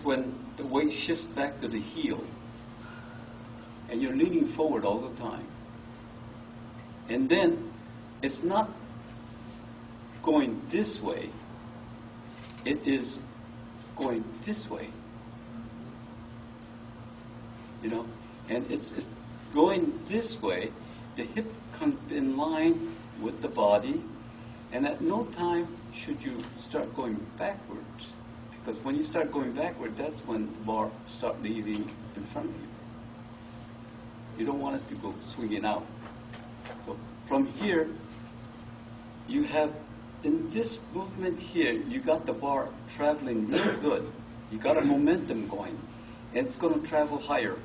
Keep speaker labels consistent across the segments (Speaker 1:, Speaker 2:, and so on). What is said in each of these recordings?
Speaker 1: when the weight shifts back to the heel, and you're leaning forward all the time. And then it's not going this way, it is going this way. You know, and it's going this way, the hip comes in line with the body, and at no time should you start going backwards. Because when you start going backward, that's when the bar starts leaving in front of you. You don't want it to go swinging out. So from here, you have, in this movement here, you got the bar traveling really good. You got a momentum going, and it's going to travel higher.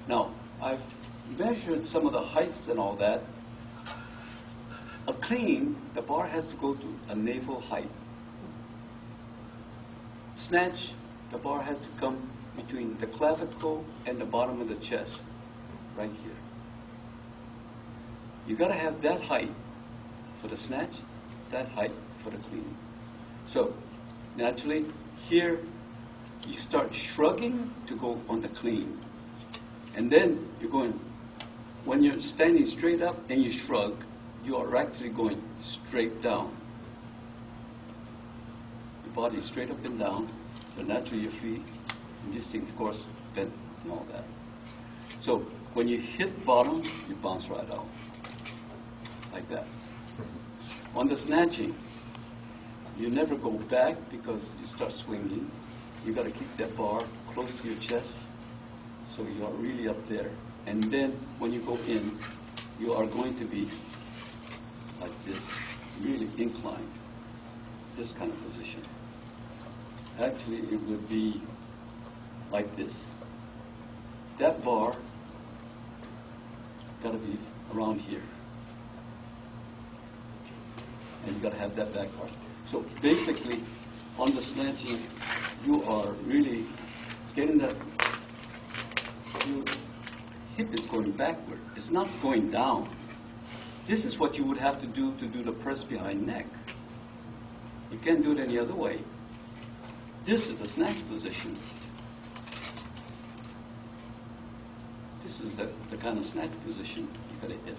Speaker 1: Now, I've measured some of the heights and all that. A clean, the bar has to go to a navel height. Snatch, the bar has to come between the clavicle and the bottom of the chest, right here. You got to have that height for the snatch, that height for the clean. So, naturally, here you start shrugging to go on the clean. And then you're going, when you're standing straight up and you shrug, you are actually going straight down. Your body is straight up and down, so naturally your feet, and this thing, of course, bent and all that. So when you hit bottom, you bounce right out, like that. On the snatching, you never go back because you start swinging. You got to keep that bar close to your chest, so you are really up there. And then when you go in, you are going to be like this, really inclined, this kind of position. Actually, it would be like this. That bar got to be around here. And you got to have that back bar. So basically, on the snatching, you are really getting that, your hip is going backward. It's not going down. This is what you would have to do the press behind neck. You can't do it any other way. This is the snatch position. This is the kind of snatch position you got to hit.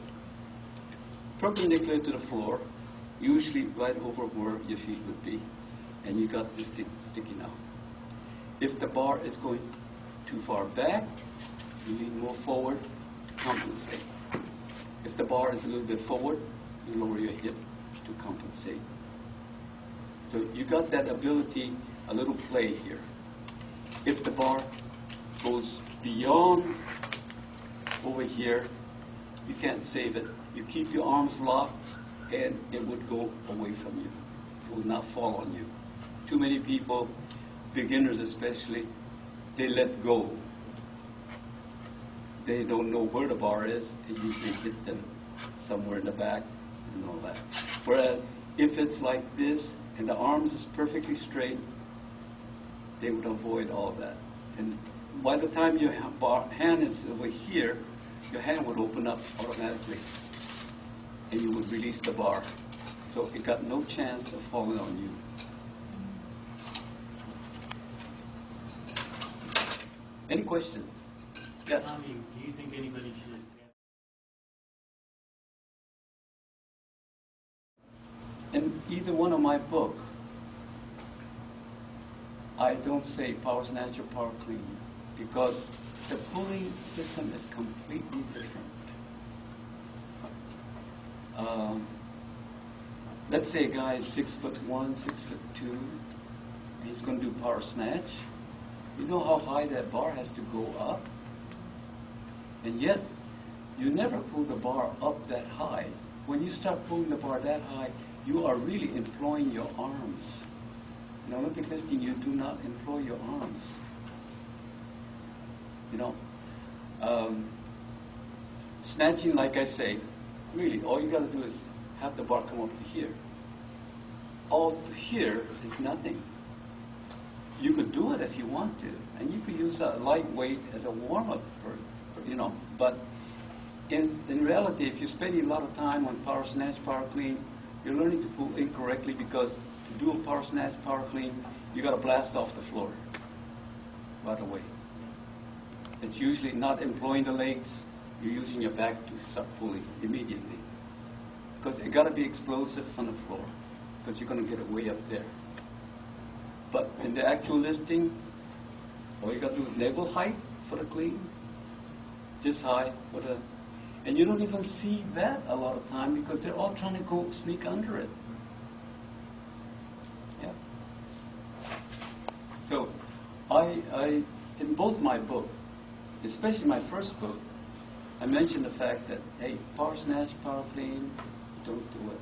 Speaker 1: Perpendicular to the floor, usually right over where your feet would be, and you got this thing sticking out. If the bar is going too far back, you lean more forward to compensate. If the bar is a little bit forward, you lower your hip to compensate. So you got that ability, a little play here. If the bar goes beyond over here, you can't save it. You keep your arms locked, and it would go away from you. It would not fall on you. Too many people, beginners especially, they let go. They don't know where the bar is. It usually hit them somewhere in the back and all that. Whereas if it's like this and the arms is perfectly straight, they would avoid all that. And by the time your hand is over here, your hand would open up automatically and you would release the bar. So it got no chance of falling on you. Any questions? Yes.
Speaker 2: Tommy, do you think anybody should?
Speaker 1: In either one of my book, I don't say power snatch or power clean because the pulling system is completely different. Let's say a guy is 6'1", 6'2", and he's going to do power snatch. You know how high that bar has to go up? And yet, you never pull the bar up that high. When you start pulling the bar that high, you are really employing your arms. In Olympic lifting, you do not employ your arms. You know, snatching, like I say, really, all you got to do is have the bar come up to here. All to here is nothing. You could do it if you want to, and you could use a lightweight as a warm-up for you know. But in reality, if you're spending a lot of time on power snatch, power clean, you're learning to pull incorrectly because to do a power snatch, power clean, you got to blast off the floor. right away. It's usually not employing the legs. You're using your back to start pulling immediately. Because it got to be explosive on the floor, because you're going to get it way up there. But in the actual lifting, all you got to do is level height for the clean, this high for the, and you don't even see that a lot of time because they're all trying to go sneak under it. Yeah. So, I in both my book, especially my first book, I mentioned the fact that, hey, power snatch, power clean, don't do it.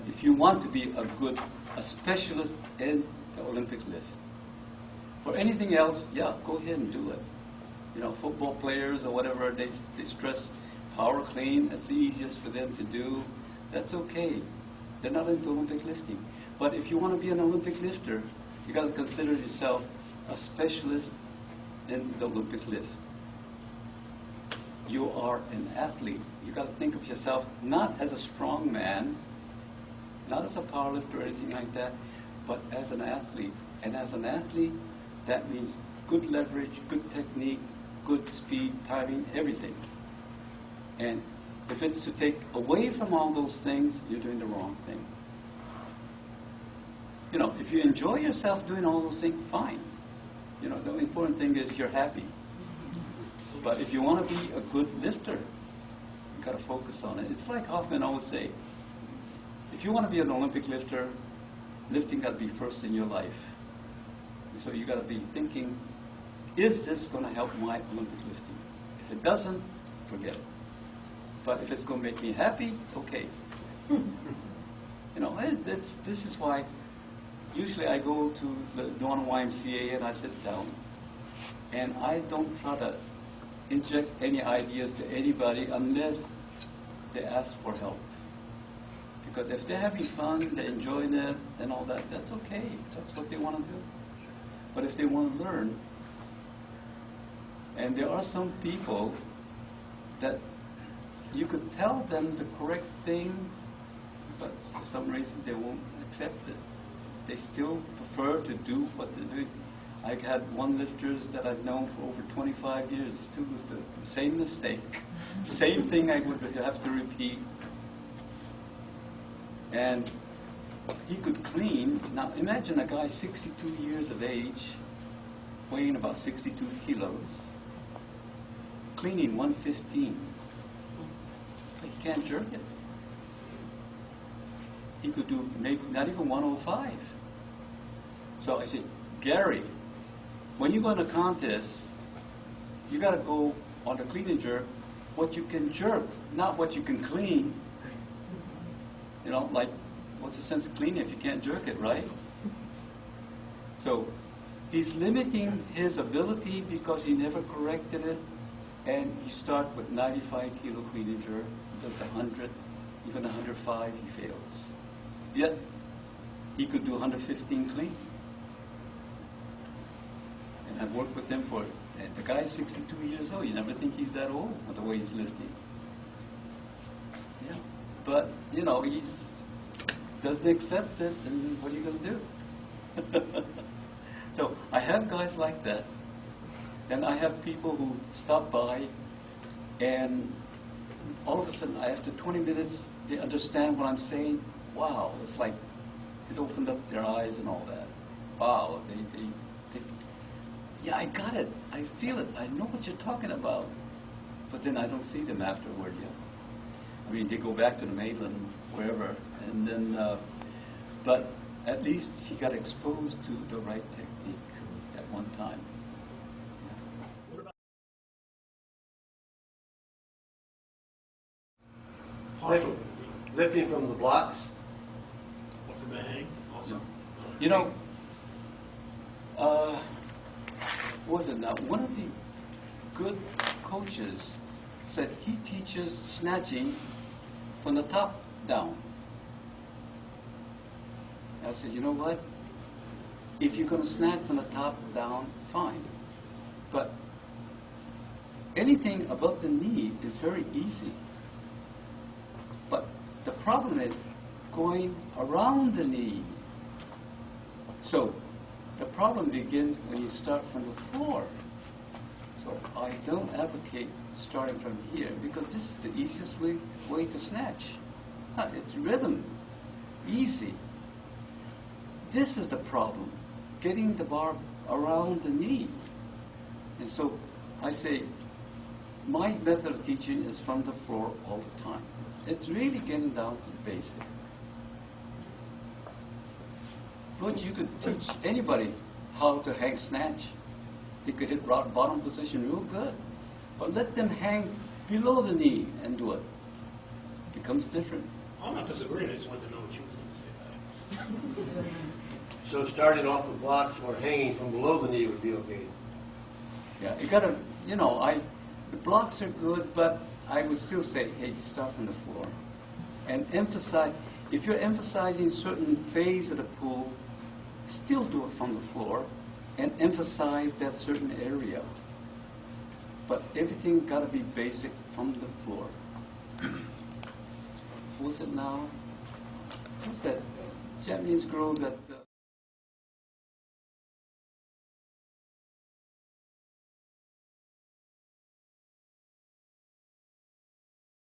Speaker 1: If you want to be a specialist in the Olympic lift. For anything else, yeah, go ahead and do it. You know, football players or whatever, they stress power clean, that's the easiest for them to do. That's okay. They're not into Olympic lifting. But if you want to be an Olympic lifter, you got to consider yourself a specialist in the Olympic lift. You are an athlete. You got to think of yourself not as a strong man, not as a powerlifter or anything like that, but as an athlete. And as an athlete, that means good leverage, good technique, good speed, timing, everything. And if it's to take away from all those things, you're doing the wrong thing. You know, if you enjoy yourself doing all those things, fine. You know, the important thing is you're happy. But if you want to be a good lifter, you got to focus on it. It's like Hoffman always say, if you want to be an Olympic lifter, lifting got to be first in your life. So you got to be thinking, is this going to help my Olympic lifting? If it doesn't, forget it. But if it's going to make me happy, okay. You know, this is why usually I go to the YMCA and I sit down, and I don't try to inject any ideas to anybody unless they ask for help. Because if they're having fun, they're enjoying it and all that, that's okay. That's what they want to do. But if they want to learn, and there are some people that you could tell them the correct thing, but for some reason they won't accept it. They still prefer to do what they're doing. I've had one lifters that I've known for over 25 years, still with the same mistake. Same thing I would have to repeat. And he could clean. Now imagine a guy 62 years of age, weighing about 62 kilos, cleaning 115. He can't jerk it. He could do maybe not even 105. So I said, Gary, when you go in a contest, you got to go on the clean and jerk what you can jerk, not what you can clean. You know, like, what's the sense of cleaning if you can't jerk it, right? So he's limiting his ability because he never corrected it, and he starts with 95 kilo clean and jerk, he does 100, even 105, he fails. Yet he could do 115 clean. And I've worked with him for, and the guy's 62 years old. You never think he's that old with the way he's lifting. Yeah. But, you know, he doesn't accept it, and what are you going to do? So I have guys like that. And I have people who stop by, and all of a sudden, after 20 minutes, they understand what I'm saying. Wow, it's like it opened up their eyes and all that. Wow, they yeah, I got it. I feel it. I know what you're talking about. But then I don't see them afterward yet. I mean, they go back to the mainland, wherever, and then, but at least he got exposed to the right technique at one time.
Speaker 3: Lifting from the blocks.
Speaker 2: From the hang also.
Speaker 1: You know, what was it now? One of the good coaches said he teaches snatching from the top down. I said, you know what? If you're going to snatch from the top down, fine. But anything above the knee is very easy. But the problem is going around the knee. So The problem begins when you start from the floor. So I don't advocate starting from here because this is the easiest way to snatch. It's rhythm, easy. This is the problem, getting the bar around the knee. And so I say, my method of teaching is from the floor all the time. It's really getting down to the basic. But you could teach anybody how to hang snatch. They could hit rock bottom position real good. But let them hang below the knee and do it. It becomes different.
Speaker 2: I'm not disagreeing, I just wanted to know what you was going to say about it.
Speaker 3: So starting off with blocks or hanging from below the knee would be okay?
Speaker 1: Yeah, you gotta, the blocks are good, but I would still say, hey, start from the floor. And emphasize, if you're emphasizing certain phase of the pool, still do it from the floor and emphasize that certain area. But everything got to be basic from the floor. Who's it now? Who's that Japanese girl that